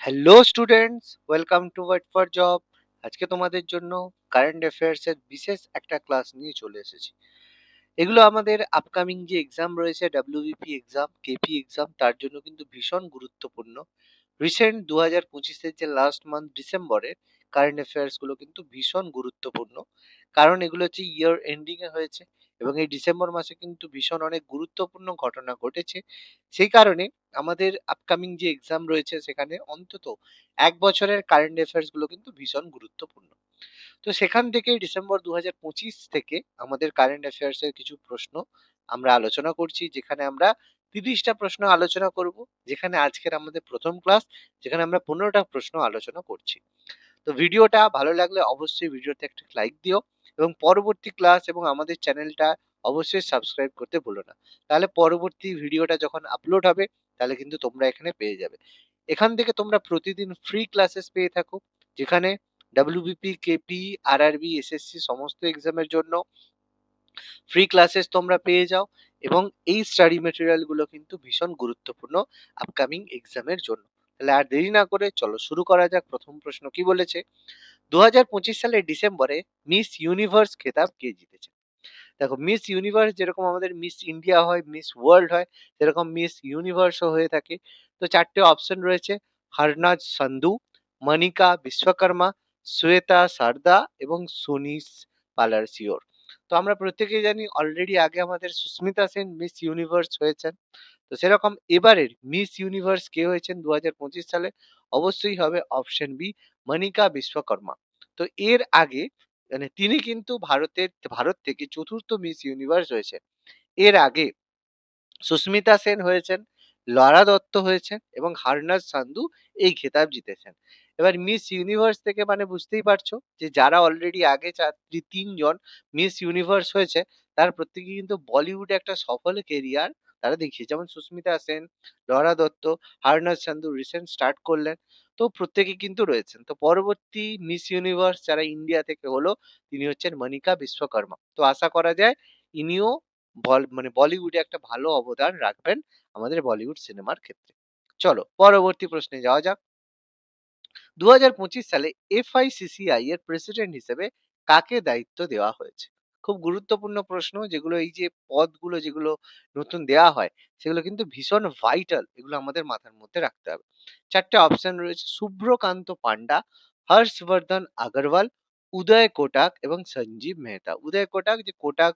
Hello students, welcome to Wait for Job. আজকে তোমাদের জন্য কারেন্ট অ্যাফেয়ার্স এর বিশেষ একটা ক্লাস নিয়ে চলে এসেছি। এগুলো আমাদের আপকামিং যে এক্সাম রয়েছে, ডাব্লিউবিপি এক্সাম, কেপি এক্সাম, তার জন্য কিন্তু ভীষণ গুরুত্বপূর্ণ। রিসেন্ট 2025-এর যে লাস্ট মান্থ ডিসেম্বরের কারেন্ট অ্যাফেয়ার্স গুলো কিন্তু ভীষণ গুরুত্বপূর্ণ, কারণ এগুলো হচ্ছে ইয়ার এন্ডিং এ হয়েছে এবং এই ডিসেম্বর মাসে কিন্তু ভীষণ অনেক গুরুত্বপূর্ণ ঘটনা ঘটেছে। সেই কারণে আমাদের আপকামিং যে এক্সাম রয়েছে সেখানে অন্তত এক বছরের কারেন্ট অ্যাফেয়ার্স গুলো কিন্তু ভীষণ গুরুত্বপূর্ণ। তো সেখান থেকে ডিসেম্বর 2025 থেকে আমাদের কারেন্ট অ্যাফেয়ার্স এর কিছু প্রশ্ন আমরা আলোচনা করছি, যেখানে আমরা 30টা প্রশ্ন আলোচনা করব, যেখানে আজকের আমাদের প্রথম ক্লাস, যেখানে আমরা 15টা প্রশ্ন আলোচনা করছি। তো ভিডিওটা ভালো লাগলে অবশ্যই ভিডিওতে একটা লাইক দিও এবং পরবর্তী ক্লাস এবং আমাদের চ্যানেলটা অবশ্যই সাবস্ক্রাইব করতে ভুলো না। তাহলে পরবর্তী ভিডিওটা যখন আপলোড হবে তাহলে কিন্তু তোমরা এখানে পেয়ে যাবে। এখান থেকে তোমরা প্রতিদিন ফ্রি ক্লাসেস পেয়ে থাকো, যেখানে ডাব্লিউবিপি, কেপি, আরআরবি, এসএসসি সমস্ত এক্সামের জন্য ফ্রি ক্লাসেস তোমরা পেয়ে যাও এবং এই স্টাডি মেটেরিয়াল গুলো কিন্তু ভীষণ গুরুত্বপূর্ণ আপকামিং এক্সামের জন্য। তাহলে আর দেরি না করে চলো শুরু করা যাক। প্রথম প্রশ্ন কি বলেছে? 2025 সালের ডিসেম্বরে মিস ইউনিভার্স খেতাব কে জিতেছে? দেখো, মিস ইউনিভার্স যেরকম আমাদের মিস ইন্ডিয়া হয়, মিস ওয়ার্ল্ড হয়, সেরকম মিস ইউনিভার্সও হয়ে থাকে। তো চারটে অপশন রয়েছে: হরনাজ সান্ধু, মনিকা বিশ্বকর্মা, শ্বেতা সারদা এবং সোনিস পালারসিওর। তো আমরা প্রত্যেকেই জানি অলরেডি আগে আমাদের সুস্মিতা সেন মিস ইউনিভার্স হয়েছেন। তো সেরকম এবারের মিস ইউনিভার্স কে হয়েছেন 2025 সালে? অবশ্যই হবে অপশন বি, মনিকা বিশ্বকর্মা। তো এর আগে মানে তিনি কিন্তু ভারত থেকে চতুর্থ মিস ইউনিভার্স হয়েছে। এর আগে সুস্মিতা সেন হয়েছেন, লরা দত্ত হয়েছেন এবং হারনাজ সান্ধু এই খেতাব জিতেছেন। এবার মিস ইউনিভার্স থেকে মানে বুঝতেই পারছো যে যারা অলরেডি আগে তিনজন মিস ইউনিভার্স হয়েছে, তার প্রত্যেকে কিন্তু বলিউডে একটা সফল কেরিয়ার তারা দেখিয়েছে। যেমন সুস্মিতা সেন, লরা দত্ত, হারনাজ সান্ধু রিসেন্ট স্টার্ট করলেন। তো প্রত্যেকে কিন্তু রয়েছেন। তো পরবর্তী মিস ইউনিভার্স যারা ইন্ডিয়া থেকে হলো, তিনি হচ্ছেন মনিকা বিশ্বকর্মা। তো আশা করা যায় ইনিও মানে বলিউডে একটা ভালো অবদান রাখবেন আমাদের বলিউড সিনেমার ক্ষেত্রে। চলো পরবর্তী প্রশ্নে যাওয়া যাক। 2025 সালে এফআইসিসিআই এর প্রেসিডেন্ট হিসেবে কাকে দায়িত্ব দেওয়া হয়েছে? খুব গুরুত্বপূর্ণ প্রশ্ন, যেগুলো এই যে পদগুলো যেগুলো নতুন দেওয়া হয় সেগুলো কিন্তু ভীষণ ভাইটাল, এগুলো আমাদের মাথার মধ্যে রাখতে হবে। চারটে অপশন রয়েছে: শুভ্রকান্ত পান্ডা, হর্ষবর্ধন আগরওয়াল, উদয় কোটাক এবং সঞ্জীব মেহতা। উদয় কোটাক, যে কোটাক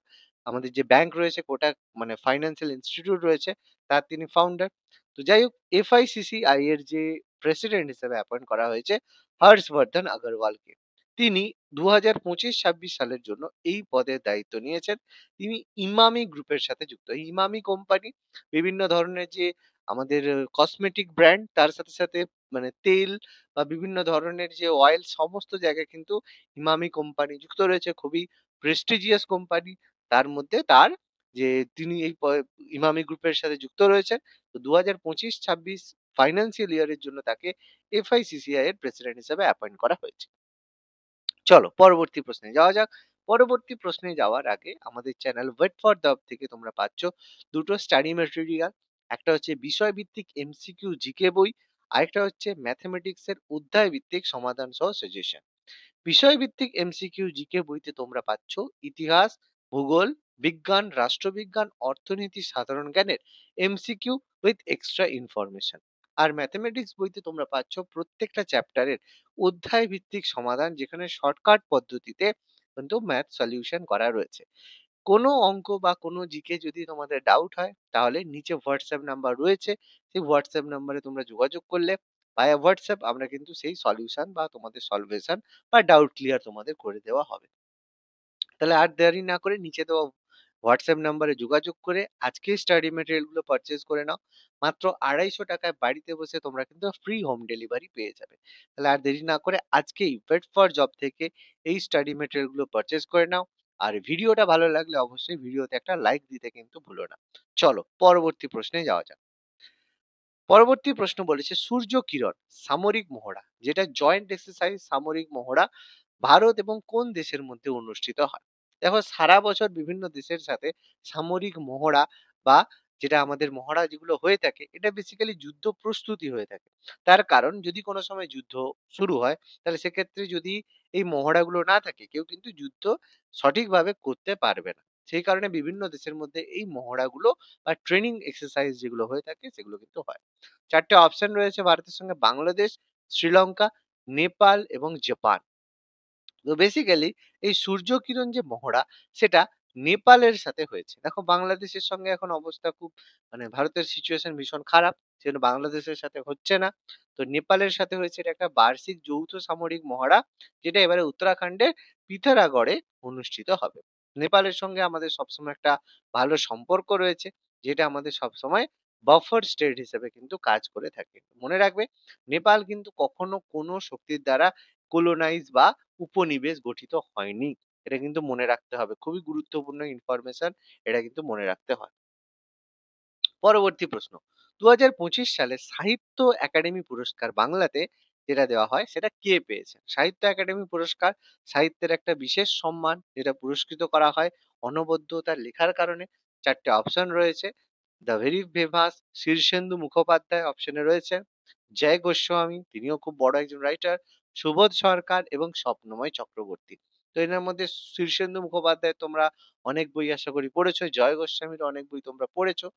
আমাদের যে ব্যাংক রয়েছে, কোটাক মানে ফাইন্যান্সিয়াল ইনস্টিটিউট রয়েছে, তার তিনি ফাউন্ডার। তো যাই হোক, এফআইসিসিআই এর যে প্রেসিডেন্ট হিসেবে অ্যাপয়েন্ট করা হয়েছে হর্ষবর্ধন আগরওয়ালকে। তিনি 2025-26 সালের জন্য এই পদের দায়িত্ব নিয়েছেন। তিনি ইমামি গ্রুপের সাথে যুক্ত। এই ইমামি কোম্পানি বিভিন্ন ধরনের যে আমাদের কসমেটিক ব্র্যান্ড, তার সাথে সাথে মানে তেল বা বিভিন্ন ধরনের যে অয়েল, সমস্ত জায়গায় কিন্তু ইমামি কোম্পানি যুক্ত রয়েছে। খুবই প্রেস্টিজিয়াস কোম্পানি। তার মধ্যে তার যে তিনি এই ইমামি গ্রুপের সাথে যুক্ত রয়েছেন। তো 2025-26 ফাইন্যান্সিয়াল ইয়ারের জন্য তাকে এফআইসিসিআই এর প্রেসিডেন্ট হিসেবে অ্যাপয়েন্ট করা হয়েছে। চলো পরবর্তী প্রশ্নে যাওয়া যাক। পরবর্তী প্রশ্নে যাওয়ার আগে আমাদের চ্যানেল ওয়েট ফর দ্য থেকে তোমরা পাচ্ছ দুটো স্টাডি ম্যাটেরিয়াল। একটা হচ্ছে বিষয় ভিত্তিক এমসিকিউ জিকে বই, আরেকটা হচ্ছে ম্যাথমেটিক্স এর অধ্যায় ভিত্তিক সমাধান সহ সাজেশন। বিষয়ভিত্তিক এমসিকিউ জিকে বইতে তোমরা পাচ্ছ ইতিহাস, ভূগোল, বিজ্ঞান, রাষ্ট্রবিজ্ঞান, অর্থনীতি, সাধারণ জ্ঞানের এমসিকিউ উইথ এক্সট্রা ইনফরমেশন। আর ম্যাথমেটিক্স বইতে তোমরা পাচ্ছ প্রত্যেকটা চ্যাপ্টারের অধ্যায় ভিত্তিক সমাধান, যেখানে শর্টকাট পদ্ধতিতে কিন্তু ম্যাথ সলিউশন করা রয়েছে। কোনো অঙ্ক বা কোনো জিকে যদি তোমাদের ডাউট হয় তাহলে নিচে হোয়াটসঅ্যাপ নাম্বার রয়েছে, সেই হোয়াটসঅ্যাপ নাম্বারে তোমরা যোগাযোগ করলে ভায়া হোয়াটসঅ্যাপ আমরা কিন্তু সেই সলিউশন বা তোমাদের সলভেশন বা ডাউট ক্লিয়ার তোমাদের করে দেওয়া হবে। তাহলে আর দেরি না করে নিচে দেওয়া হোয়াটসঅ্যাপ নাম্বারে যোগাযোগ করে আজকে স্টাডি মেটেরিয়াল গুলো পারচেজ করে নাও। মাত্র 250 টাকায় বাড়িতে বসে তোমরা কিন্তু ফ্রি হোম ডেলিভারি পেয়ে যাবে। তাহলে আর দেরি না করে আজকেই ওয়েট ফর জব থেকে এই স্টাডি মেটেরিয়াল গুলো পারচেজ করে নাও। আর ভিডিওটা ভালো লাগলে অবশ্যই ভিডিওতে একটা লাইক দিতে কিন্তু ভুলো না। চলো পরবর্তী প্রশ্নে যাওয়া যাক। পরবর্তী প্রশ্ন বলেছে সূর্য কিরণ সামরিক মহড়া, যেটা জয়েন্ট এক্সারসাইজ সামরিক মহড়া, ভারত এবং কোন দেশের মধ্যে অনুষ্ঠিত হয়? দেখো, সারা বছর বিভিন্ন দেশের সাথে সামরিক মহড়া বা যেটা আমাদের মহড়া যেগুলো হয়ে থাকে, এটা বেসিক্যালি যুদ্ধ প্রস্তুতি হয়ে থাকে। তার কারণ যদি কোনো সময় যুদ্ধ শুরু হয়, তাহলে সেক্ষেত্রে যদি এই মহড়াগুলো না থাকে, কেউ কিন্তু যুদ্ধ সঠিকভাবে করতে পারবে না। সেই কারণে বিভিন্ন দেশের মধ্যে এই মহড়াগুলো বা ট্রেনিং এক্সারসাইজ যেগুলো হয়ে থাকে, সেগুলো কিন্তু হয়। ৪ টে অপশন রয়েছে ভারতের সঙ্গে: বাংলাদেশ, শ্রীলঙ্কা, নেপাল এবং জাপান। তো বেসিক্যালি এই সূর্য কিরণ যে মহড়া, সেটা নেপালের সাথে হয়েছে। দেখো বাংলাদেশের সঙ্গে এখন অবস্থা খুব, মানে ভারতের সিচুয়েশন ভীষণ খারাপ, সেজন্য বাংলাদেশের সাথে হচ্ছে না। তো নেপালের সাথে হয়েছে। এটা একটা বার্ষিক যৌথ সামরিক মহড়া, যেটা এবারে উত্তরাখণ্ডের পিথোরাগড়ে অনুষ্ঠিত হবে। নেপালের সঙ্গে আমাদের সবসময় একটা ভালো সম্পর্ক রয়েছে, যেটা আমাদের সবসময় বাফার স্টেট হিসেবে কিন্তু কাজ করে থাকে। মনে রাখবে, নেপাল কিন্তু কখনো কোনো শক্তির দ্বারা কোলোনাইজ বা উপনিবেশ গঠিত হয়নি। এটা কিন্তু মনে রাখতে হবে। খুবই গুরুত্বপূর্ণ ইনফরমেশন, এটা কিন্তু মনে রাখতে হয়। পরবর্তী প্রশ্ন: ২০২৫ সালে সাহিত্য একাডেমি পুরস্কার বাংলাতে যেটা দেওয়া হয়, সেটা কে পেয়েছেন? সাহিত্য একাডেমি পুরস্কার সাহিত্যের একটা বিশেষ সম্মান, যেটা পুরস্কৃত করা হয় অনবদ্যতার লেখার কারণে। ৪ টে অপশন রয়েছে: the very famous Shirshendu Mukhopadhyay অপশনে রয়েছে, জয় গোস্বামী, তিনিও খুব বড় একজন রাইটার, সুবোধ সরকার এবং স্বপ্নময় চক্রবর্তী। তো এনার মধ্যে শীর্ষেন্দু মুখোপাধ্যায় তোমরা অনেক বই আশা করি পড়েছো, জয় গোস্বামীর অনেক বই তোমরা পড়েছো।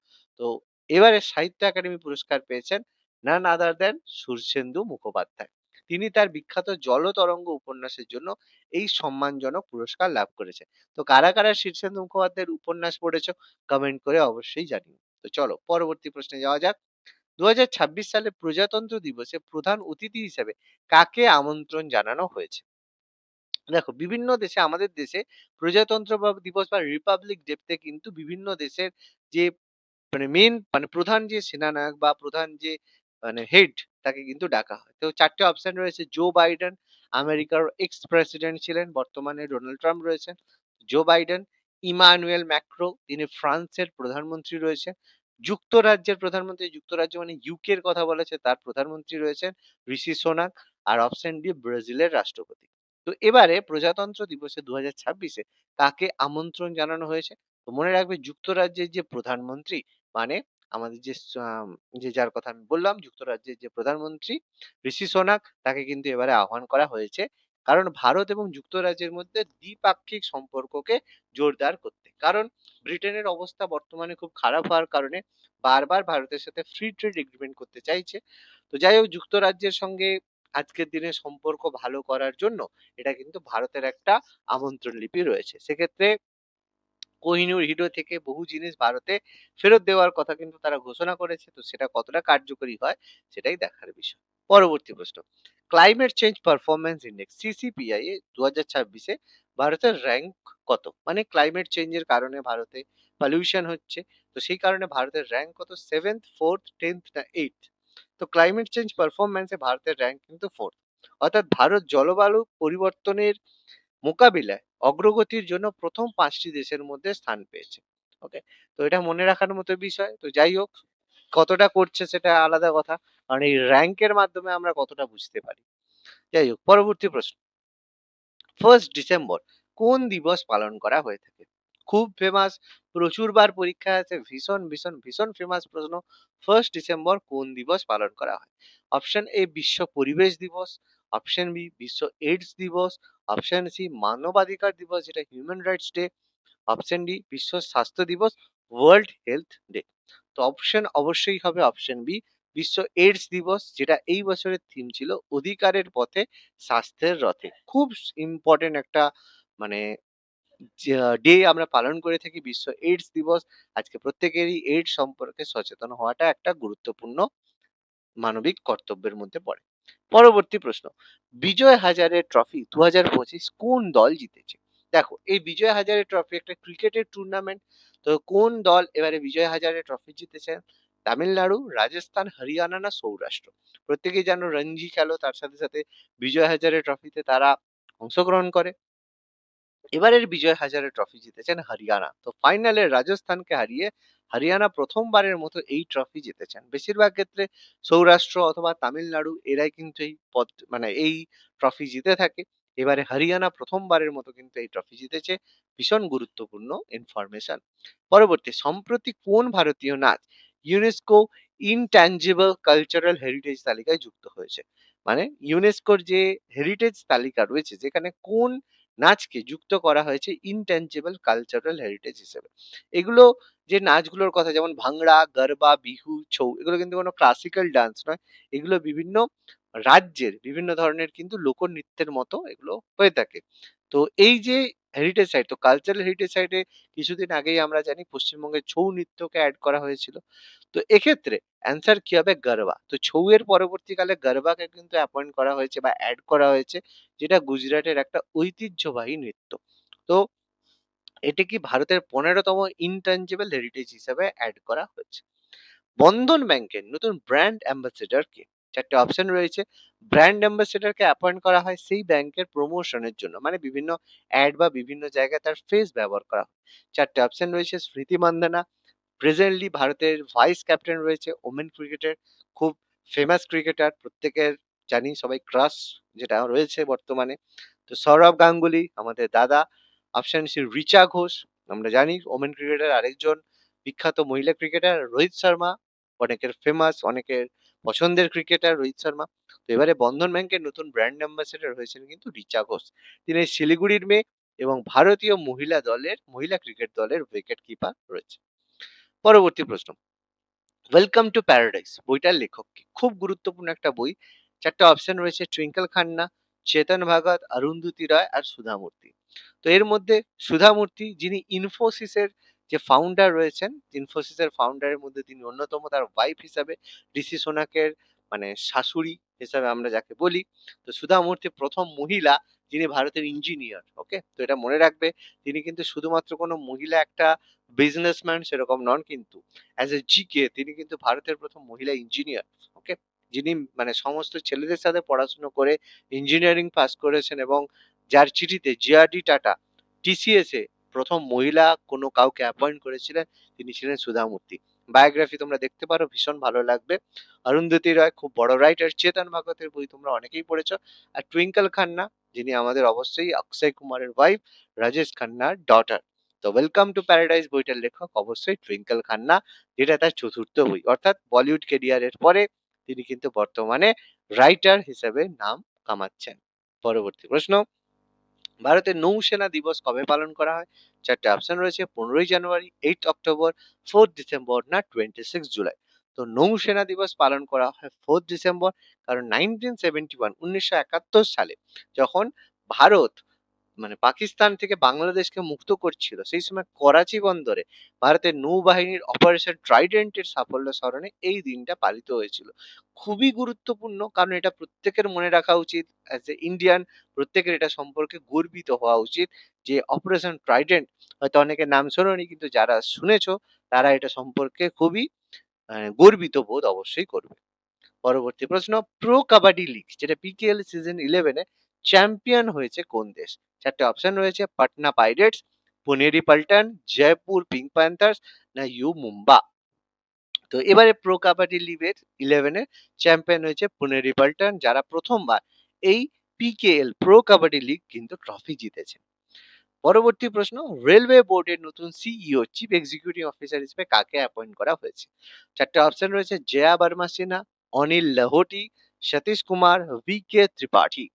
তো এবারে সাহিত্য একাডেমি পুরস্কার পেয়েছেন নান আদার দেন শীর্ষেন্দু মুখোপাধ্যায়। তিনি তার বিখ্যাত জলতরঙ্গ উপন্যাসের জন্য এই সম্মানজনক পুরস্কার লাভ করেছেন। তো কারা কারা শীর্ষেন্দু মুখোপাধ্যায়ের উপন্যাস পড়েছো, কমেন্ট করে অবশ্যই জানিও। তো চলো পরবর্তী প্রশ্নে যাওয়া যাক। ২০২৬ সালে প্রজাতন্ত্র দিবসে প্রধান অতিথি হিসেবে কাকে আমন্ত্রণ জানানো হয়েছে? দেখো বিভিন্ন দেশে, আমাদের দেশে প্রজাতন্ত্র দিবস বা রিপাবলিক ডেতে কিন্তু বিভিন্ন দেশের যে, মানে মেইন, মানে প্রধান যে সেনানায়ক বা প্রধান যে, মানে হেড, তাকে কিন্তু ডাকা হয়। তো ৪ টে অপশন রয়েছে: জো বাইডেন, আমেরিকার এক্স প্রেসিডেন্ট ছিলেন, বর্তমানে ডোনাল্ড ট্রাম্প রয়েছেন। জো বাইডেন, ইমানুয়েল ম্যাক্রো, তিনি ফ্রান্সের প্রধানমন্ত্রী রয়েছেন। যুক্তরাজ্যের প্রধানমন্ত্রী, যুক্তরাজ্য মানে ইউকে এর কথা বলেছে, তার প্রধানমন্ত্রী রয়েছেন ঋষি সোনাক। আর অপশন ডি, ব্রাজিলের রাষ্ট্রপতি। তো এবারে প্রজাতন্ত্র দিবসে ২০২৬-এ কাকে আমন্ত্রণ জানানো হয়েছে? তো মনে রাখবে, যুক্তরাজ্যের যে প্রধানমন্ত্রী, মানে আমাদের যে যে যার কথা আমি বললাম, যুক্তরাজ্যের যে প্রধানমন্ত্রী ঋষি সোনাক, তাকে কিন্তু এবারে আহ্বান করা হয়েছে। কারণ ভারত এবং যুক্তরাজ্যের মধ্যে দ্বিপাক্ষিক সম্পর্ককে জোরদার করতে। কারণ ব্রিটেনের অবস্থা বর্তমানে খুব খারাপ হওয়ার কারণে বারবার ভারতের সাথে ফ্রি ট্রেড এগ্রিমেন্ট করতে চাইছে। তো যাই হোক, যুক্তরাজ্যের সঙ্গে আজকের দিনে সম্পর্ক ভালো করার জন্য এটা কিন্তু ভারতের একটা আমন্ত্রণ লিপি রয়েছে। সেক্ষেত্রে কোহিনূর হিরো থেকে বহু জিনিস ভারতে ফেরত দেওয়ার কথা কিন্তু তারা ঘোষণা করেছে। তো সেটা কতটা কার্যকরী হয়, সেটাই দেখার বিষয়। পরবর্তী প্রশ্ন: ক্লাইমেট চেঞ্জ পারফরম্যান্স ইন্ডেক্স সিসিপিআই এ ২০২৬-এ ভারতের র‍্যাংক কত? মানে ক্লাইমেট চেঞ্জ এর কারণে ভারতে পলিউশন হচ্ছে। তো সেই কারণে ভারতের র‍্যাংক কত? 7th, 4th, 10th না 8th? তো ক্লাইমেট চেঞ্জ পারফরম্যান্স এ ভারতের র‍্যাংক কিন্তু 4th। অর্থাৎ ভারত জলবায়ু পরিবর্তনের মোকাবিলায় অগ্রগতির জন্য প্রথম ৫টি দেশের মধ্যে স্থান পেয়েছে। ওকে? তো এটা মনে রাখার মতো বিষয়। তো যাই হোক, কতটা করছে সেটা আলাদা কথা। কারণ এই র‍্যাংকের মাধ্যমে আমরা কতটা বুঝতে পারি। যাই হোক, পরবর্তী প্রশ্ন: 1st ডিসেম্বর কোন দিবস পালন করা হয়ে থাকে? খুব ফেমাস, প্রচুরবার পরীক্ষায় আছে, ভীষণ, ভীষণ, ভীষণ ফেমাস প্রশ্ন। 1st ডিসেম্বর কোন দিবস পালন করা হয়? অপশন এ, বিশ্ব পরিবেশ দিবস। অপশন বি, বিশ্ব এইডস দিবস। অপশন সি, মানবাধিকার দিবস, যেটা human rights day. Option D, বিশ্ব স্বাস্থ্য দিবস, ওয়ার্ল্ড হেলথ ডে। তো অপশন অবশ্যই হবে অপশন বি, বিশ্ব এইডস দিবস, যেটা এই বছরের থিম ছিল অধিকারের পথে স্বাস্থ্যের রথে। খুব ইম্পর্টেন্ট একটা, মানে ডে আমরা পালন করে থাকি, বিশ্ব এইডস দিবস। আজকে প্রত্যেকেরই এইডস সম্পর্কে সচেতন হওয়াটা একটা গুরুত্বপূর্ণ মানবিক কর্তব্যের মধ্যে পড়ে। পরবর্তী প্রশ্ন: বিজয় হাজারে ট্রফি ২০২৫ কোন দল জিতেছে? দেখো, এই বিজয় হাজারে ট্রফি একটা ক্রিকেটের টুর্নামেন্ট। তো কোন দল এবারে বিজয় হাজারে ট্রফি জিতেছে? তামিলনাড়ু, রাজস্থান, হরিয়ানা না সৌরাষ্ট্র? প্রত্যেকেই জানো রঞ্জি খেলো, তার সাথে সাথে বিজয় হাজারে ট্রফিতে তারা অংশগ্রহণ করে। এবারের বিজয় হাজারে ট্রফি জিতেছেন হরিয়ানা। তো ফাইনালে রাজস্থানকে হারিয়ে হরিয়ানা প্রথমবারের মতো এই ট্রফি জিতেছেন। বেশিরভাগ ক্ষেত্রে সৌরাষ্ট্র অথবা তামিলনাড়ু এরাই কিন্তু এই পদ, মানে এই ট্রফি জিতে থাকে। এবারে হরিয়ানা প্রথমবারের মতো কিন্তু এই ট্রফি জিতেছে। ভীষণ গুরুত্বপূর্ণ ইনফরমেশন। পরবর্তী, সম্প্রতি কোন ভারতীয় নাচ ইউনেস্কো ইনট্যাঞ্জিবল কালচারাল হেরিটেজ তালিকায় যুক্ত হয়েছে? মানে ইউনেস্কোর যে হেরিটেজ তালিকা রয়েছে, যেখানে কোন নাচকে যুক্ত করা হয়েছে ইনট্যাঞ্জিবল কালচারাল হেরিটেজ হিসেবে। এগুলো যে নাচগুলোর কথা, যেমন ভাংড়া, গরবা, বিহু, ছৌ, এগুলো কিন্তু কোনো ক্লাসিক্যাল ডান্স নয়। এগুলো বিভিন্ন রাজ্যের বিভিন্ন ধরনের কিন্তু লোকনৃত্যের মতো এগুলো হয়ে থাকে। তো এই যে হেরিটেজ সাইট, তো কালচারাল হেরিটেজ সাইটে কিছুদিন আগেই আমরা জানি পশ্চিমবঙ্গের ছৌ নৃত্যকে অ্যাড করা হয়েছিল। তো এক্ষেত্রে অ্যান্সার কি হবে? গরবা। তো ছৌয়ের পরবর্তীকালে গরবাকে কিন্তু অ্যাপয়েন্ট করা হয়েছে বা অ্যাড করা হয়েছে, যেটা গুজরাটের একটা ঐতিহ্যবাহী নৃত্য। তো এটি কি ভারতের 15তম ইনট্যাঞ্জিবল হেরিটেজ হিসেবে অ্যাড করা হয়েছে। বন্ধন ব্যাংকের নতুন ব্র্যান্ড অ্যাম্বাসেডর কে? চারটে অপশন রয়েছে। ব্র্যান্ড অ্যাম্বাসেডর কে অ্যাপয়েন্ট করা হয় সেই ব্যাংকের প্রমোশনের জন্য, মানে বিভিন্ন অ্যাড বা বিভিন্ন জায়গায় তার ফেস ব্যবহার করা হয়। চারটে অপশন রয়েছে। স্মৃতি মান্দানা প্রেজেন্টলি ভারতের ভাইস ক্যাপ্টেন রয়েছে, ওমেন ক্রিকেটের খুব ফেমাস ক্রিকেটার, প্রত্যেকের জানি সবাই ক্রাশ যেটা রয়েছে বর্তমানে। তো সৌরভ গাঙ্গুলি আমাদের দাদা। অপশন সি রিচা ঘোষ, আমরা জানি ওমেন ক্রিকেটার আরেকজন বিখ্যাত মহিলা ক্রিকেটার। রোহিত শর্মা, অনেকের ফেমাস, অনেকের পছন্দের ক্রিকেটার রোহিত শর্মা। তো এবারে বন্ধন ব্যাংকের নতুন ব্র্যান্ড অ্যাম্বাসেডর হয়েছেন কিন্তু রিচা ঘোষ। তিনি শিলিগুড়ির মেয়ে এবং ভারতীয় মহিলা ক্রিকেট দলের উইকেট কিপার রয়েছে। পরবর্তী প্রশ্ন, ওয়েলকাম টু প্যারাডাইস বইটার লেখক কে? খুব গুরুত্বপূর্ণ একটা বই। চারটে অপশন রয়েছে। টুইঙ্কল খান্না, চেতন ভাগত, অরুন্ধতী রায় আর সুধা মূর্তি। তো এর মধ্যে সুধা মূর্তি, যিনি ইনফোসিসের যে ফাউন্ডার রয়েছেন, ইনফোসিসের ফাউন্ডারের মধ্যে তিনি অন্যতম, তার ওয়াইফ হিসাবে ঋষি সোনাকের মানে শাশুড়ি হিসাবে আমরা যাকে বলি। তো সুধা মূর্তি প্রথম মহিলা যিনি ভারতের ইঞ্জিনিয়ার। ওকে, তো এটা মনে রাখবে। তিনি কিন্তু শুধুমাত্র কোনো মহিলা একটা বিজনেসম্যান সেরকম নন, কিন্তু অ্যাজ এ জিকে তিনি কিন্তু ভারতের প্রথম মহিলা ইঞ্জিনিয়ার। ওকে, যিনি মানে সমস্ত ছেলেদের সাথে পড়াশুনো করে ইঞ্জিনিয়ারিং পাস করেছেন, এবং যার চিঠিতে জিআরডি টাটা টিসিএস এ প্রথম মহিলা কোনো কাউকে অ্যাপয়েন্ট করেছিলেন, তিনি ছিলেন সুধা মূর্তি। বায়োগ্রাফি তোমরা দেখতে পারো, ভীষণ ভালো লাগবে। অরুন্ধতী রায় খুব বড় রাইটার। চেতন ভাগতের বই তোমরা অনেকেই পড়েছো। আর টুইঙ্কল খান্না, যিনি আমাদের অবশ্যই অক্ষয় কুমারের ওয়াইফ, রাজেশ খান্নার ডটার। তো ওয়েলকাম টু প্যারাডাইস বইটার লেখক অবশ্যই টুইঙ্কল খান্না, যেটা তার চতুর্থ বই, অর্থাৎ বলিউড কেরিয়ারের পরে তিনি কিন্তু বর্তমানে রাইটার হিসেবে নাম কামাচ্ছেন। পরবর্তী প্রশ্ন, ভারতের নৌসেনা দিবস কবে পালন করা হয়? চারটে অপশন রয়েছে। 15ই জানুয়ারি, 8 অক্টোবর, 4 ডিসেম্বর না 26 জুলাই। তো নৌসেনা দিবস পালন করা হয় 4 ডিসেম্বর, কারণ 1971 সালে যখন ভারত মানে পাকিস্তান থেকে বাংলাদেশকে মুক্ত করছিল, সেই সময় করাচি বন্দরে ভারতের নৌবাহিনীর অপারেশন ট্রাইডেন্টের সাফল্য স্মরণে এই দিনটা পালিত হয়েছিল। খুবই গুরুত্বপূর্ণ, কারণ এটা প্রত্যেকের মনে রাখা উচিত। অ্যাজ এ ইন্ডিয়ান প্রত্যেকের এটা সম্পর্কে গর্বিত হওয়া উচিত যে অপারেশন ট্রাইডেন্ট, হয়তো অনেকের নাম শোনোনি, কিন্তু যারা শুনেছো তারা এটা সম্পর্কে খুবই গর্বিত বোধ অবশ্যই করবে। পরবর্তী প্রশ্ন, প্রো কাবাডি লিগ যেটা পিকেএল সিজন 11-এ চ্যাম্পিয়ন হয়েছে কোন দেশ? চারটে অপশন রয়েছে। Patna Pirates, Puneri Paltan, Jaipur Pink Panthers না ইউ মুম্বা। তো এবারে প্রো কাবাডি লিগের 11-এর চ্যাম্পিয়ন হয়েছে পুনেরি পাল্টন, যারা প্রথমবার এই পিকেএল প্রো কাবাডি লিগ কিন্তু ট্রফি জিতেছে। পরবর্তী প্রশ্ন, রেলওয়ে বোর্ডের নতুন সিইও চিফ এক্সিকিউটিভ অফিসার হিসেবে কাকে অ্যাপয়েন্ট করা হয়েছে? চারটে অপশন রয়েছে। Jaya Varma Sinha, Anil Lahoti, Satish Kumar, V K Tripathi.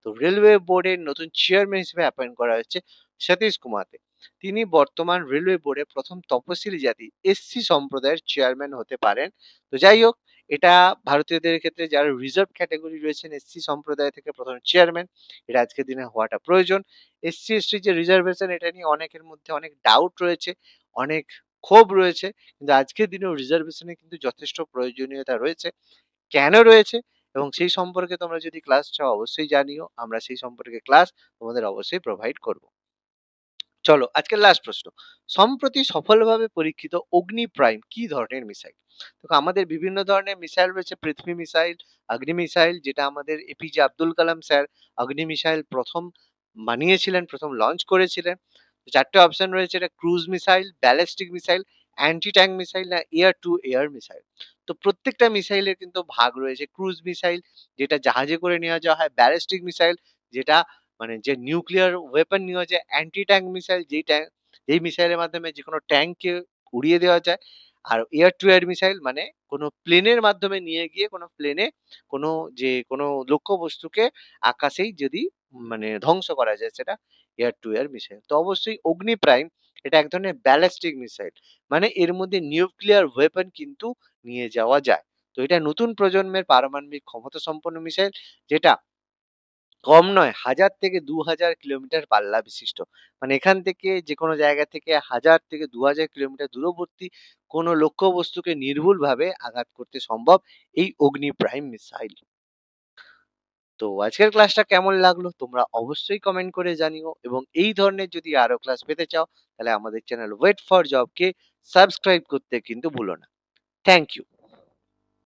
তো রেলওয়ে বোর্ডের নতুন চেয়ারম্যান হিসেবে অ্যাপয়েন্ট করা হয়েছে সতীশ কুমারকে। তিনি বর্তমান রেলওয়ে বোর্ডের প্রথম তপশিলি জাতি এসসি সম্প্রদায়ের চেয়ারম্যান হতে পারেন। তো যাই হোক, এটা ভারতীয়দের ক্ষেত্রে যারা রিজার্ভ ক্যাটাগরি রয়েছেন এসসি সম্প্রদায় থেকে প্রথম চেয়ারম্যান, এটা আজকের দিনে হওয়াটা প্রয়োজন। এসসি এসটি যে রিজার্ভেশন, এটা নিয়ে অনেকের মধ্যে অনেক ডাউট রয়েছে, অনেক ক্ষোভ রয়েছে, কিন্তু আজকের দিনেও রিজার্ভেশনে কিন্তু যথেষ্ট প্রয়োজনীয়তা রয়েছে। কেন রয়েছে এবং সেই সম্পর্কে তোমরা যদি ক্লাস চাও অবশ্যই জানিও, আমরা সেই সম্পর্কে ক্লাস তোমাদের অবশ্যই প্রোভাইড করব। চলো আজকের লাস্ট প্রশ্ন, সম্প্রতি সফলভাবে পরীক্ষিত অগ্নি প্রাইম কি ধরনের মিসাইল? দেখো আমাদের বিভিন্ন ধরনের মিসাইল রয়েছে। পৃথ্বী মিসাইল, অগ্নি মিসাইল, যেটা আমাদের APJ Abdul Kalam sir Agni missile প্রথম বানিয়েছিলেন, প্রথম লঞ্চ করেছিলেন। চারটে অপশন রয়েছে। এটা cruise missile, ballistic missile, anti tank missile না এয়ার টু এয়ার মিসাইল। তো প্রত্যেকটা মিসাইলের কিন্তু ভাগ রয়েছে। ক্রুজ মিসাইল যেটা জাহাজে করে নিয়ে যাওয়া হয়, ব্যালিস্টিক মিসাইল যেটা মানে যে নিউক্লিয়ার ওয়েপন নিয়ে যে অ্যান্টি ট্যাঙ্ক মিসাইল, যেই মিসাইলের মাধ্যমে যে কোনো ট্যাঙ্ককে উড়িয়ে দেওয়া যায়। আর এয়ার টু এয়ার মিসাইল মানে কোনো প্লেনের মাধ্যমে নিয়ে গিয়ে কোনো প্লেনে কোনো লক্ষ্যবস্তুকে আকাশেই যদি মানে ধ্বংস করা যায়, সেটা এয়ার টু এয়ার মিসাইল। তো অবশ্যই অগ্নি প্রাইম এটা এক ধরনের ব্যালিস্টিক মিসাইল, মানে এর মধ্যে নিউক্লিয়ার ওয়েপন কিন্তু নিয়ে যাওয়া যায়। তো এটা নতুন প্রজন্মের পারমাণবিক ক্ষমতা সম্পন্ন মিসাইল, যেটা কম নয়, 1000 থেকে 2000 কিলোমিটার পাল্লা বিশিষ্ট। মানে এখান থেকে যেকোনো জায়গা থেকে 1000 থেকে 2000 কিলোমিটার দূরবর্তী কোনো লক্ষ্যবস্তুকে নির্ভুলভাবে আঘাত করতে সম্ভব এই অগ্নি প্রাইম মিসাইল। তো আজকের ক্লাসটা কেমন লাগলো তোমরা অবশ্যই কমেন্ট করে জানিও, এবং এই ধরনের যদি আরো ক্লাস পেতে চাও তাহলে আমাদের চ্যানেল ওয়েট ফর জবকে সাবস্ক্রাইব করতে কিন্তু ভুলো না। Thank you.